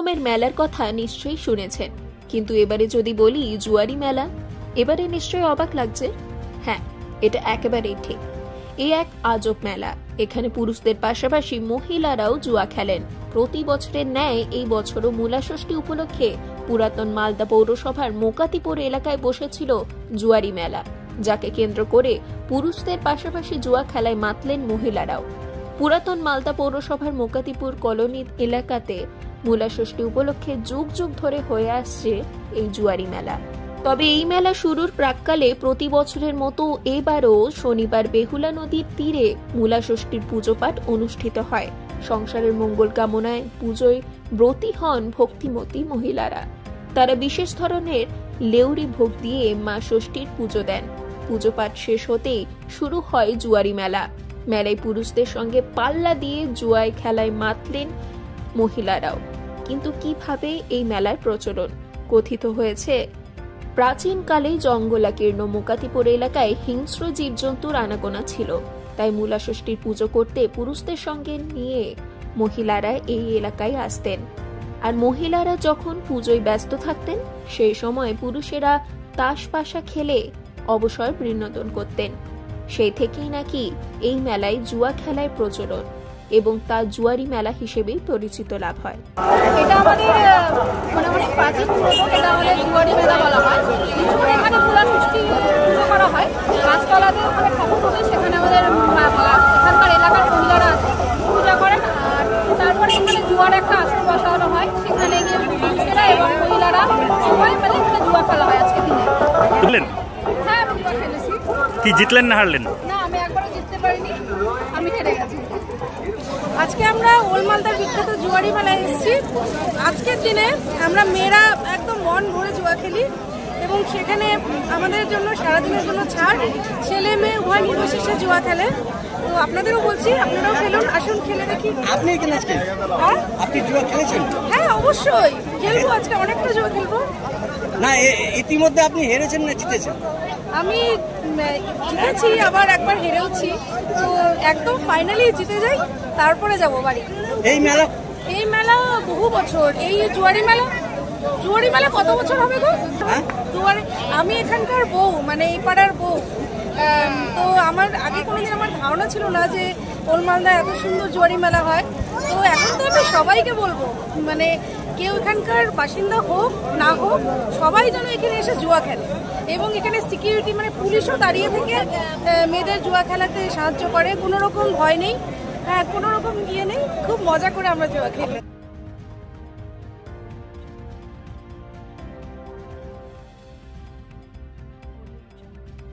রকমের মেলার কথা নিশ্চয়ই শুনেছেন, কিন্তু এবারে যদি বলি জুয়ারি মেলা, এবারে নিশ্চয়ই অবাক লাগছে। হ্যাঁ, এটা একেবারেই ঠিক। এই এক আজব মেলা। এখানে পুরুষদের পাশাপাশি মহিলারাও জুয়া খেলেন। প্রতি বছরের ন্যায় এই বছরও মূলাষষ্ঠী উপলক্ষে পুরাতন মালদা পৌরসভার মোকাতিপুর এলাকায় বসেছিল জুয়ারি মেলা, যাকে কেন্দ্র করে পুরুষদের পাশাপাশি জুয়া খেলায় মাতলেন মহিলারাও। পুরাতন মালদা পৌরসভার মোকাতিপুর কলোনি এলাকাতে মূলাষষ্ঠী উপলক্ষে যুগ যুগ ধরে হয়ে আসছে এই জুয়ারি মেলা। তবে এই মেলা শুরুর প্রাক্কালে প্রতি বছরের মতো এবারও শনিবার বেহুলা নদীর তীরে মূলাষষ্ঠীর পুজো পাঠ অনুষ্ঠিত হয়। সংসারের মঙ্গল কামনায় পুজোয় ব্রতী হন ভক্তিমতী মহিলারা। তারা বিশেষ ধরনের লেউরি ভোগ দিয়ে মা ষষ্ঠীর পুজো দেন। পুজো পাঠ শেষ হতেই শুরু হয় জুয়ারি মেলা। মেলায় পুরুষদের সঙ্গে পাল্লা দিয়ে জুয়ায় খেলায় মাতলেন মহিলারাও। কিন্তু কিভাবে এই মেলার প্রচলন? কথিত হয়েছে, প্রাচীনকালে জঙ্গলাকীর্ণ মোকাতিপুর এলাকায় হিংস্র জীবজন্তুর আনাগোনা ছিল, তাই মূলাষষ্ঠীর পুজো করতে পুরুষদের সঙ্গে নিয়ে মহিলারা এই এলাকায় আসতেন। আর মহিলারা যখন পুজোয় ব্যস্ত থাকতেন, সেই সময় পুরুষেরা তাস পাশা খেলে অবসর বিনোদন করতেন। সেই থেকেই নাকি এই মেলায় জুয়া খেলায় প্রচলন এবং তা জুয়ারি মেলা হিসেবেই পরিচিত লাভ হয়। এটা আমাদের অনেক প্রাচীন এটা আমাদের জুয়ারি মেলা বলা হয়। এখানে মূলাষষ্ঠী পুজো করা হয়। গাছতলাতে ওখানে ঠাকুর হবে, সেখানে আমাদের এখানকার এলাকার মহিলারা পূজা করেন। আর তারপরে এখানে জুয়ার একটা আসর বসানো হয়, সেখানে গিয়ে পুরুষেরা এবং মহিলারা সবাই মিলে এখানে জুয়া খেলা হয় আজকে দিনে। হ্যাঁ, আমি জুয়া খেলেছি। কি জিতলেন না হারলেন? না, আমি একবারও জিততে পারিনি, আমি হেরে গেছি। আজকে আমরা ওল্ড মালদার বিখ্যাত জুয়ারি মেলায় এসেছি। আজকের দিনে আমরা মেয়েরা একদম মন ভরে জুয়া খেলি এবং সেখানে আমাদের জন্য সারাদিনের জন্য ছাড়, ছেলে মেয়ে উভয় নির্বিশেষে জুয়া খেলে। তো আপনাদেরও বলছি, আপনারাও খেলুন, আসুন খেলে দেখি। আপনি খেলেছেন? আপনি জুয়া খেলেছেন? হ্যাঁ, অবশ্যই খেলবো, আজকে অনেকটা জুয়া খেলবো। না, ইতিমধ্যে আপনি হেরেছেন না জিতেছেন? আমি জিতেছি, আবার একবার হেরেওছি। তো একদম ফাইনালি জিতে যাই, তারপরে যাবো বাড়ি। এই মেলা বহু বছর। এই জুয়ারি মেলা কত বছর হবে গো? আমি এখানকার বউ, মানে এই পাড়ার বউ। তো আমার আগে কোনোদিন আমার ধারণা ছিল না যে ওল্ড মালদায় এত সুন্দর জুয়ারি মেলা হয়। তো এখন তো আমি সবাইকে বলবো, মানে কেউ এখানকার বাসিন্দা হোক না হোক, সবাই যেন এখানে এসে জুয়া খেলে। এবং এখানে সিকিউরিটি, মানে পুলিশও দাঁড়িয়ে থেকে মেয়েদের জুয়া খেলাতে সাহায্য করে। কোনো রকম ভয় নেই, হ্যাঁ, কোনো রকম ইয়ে নেই। খুব মজা করে আমরা জুয়া খেলি।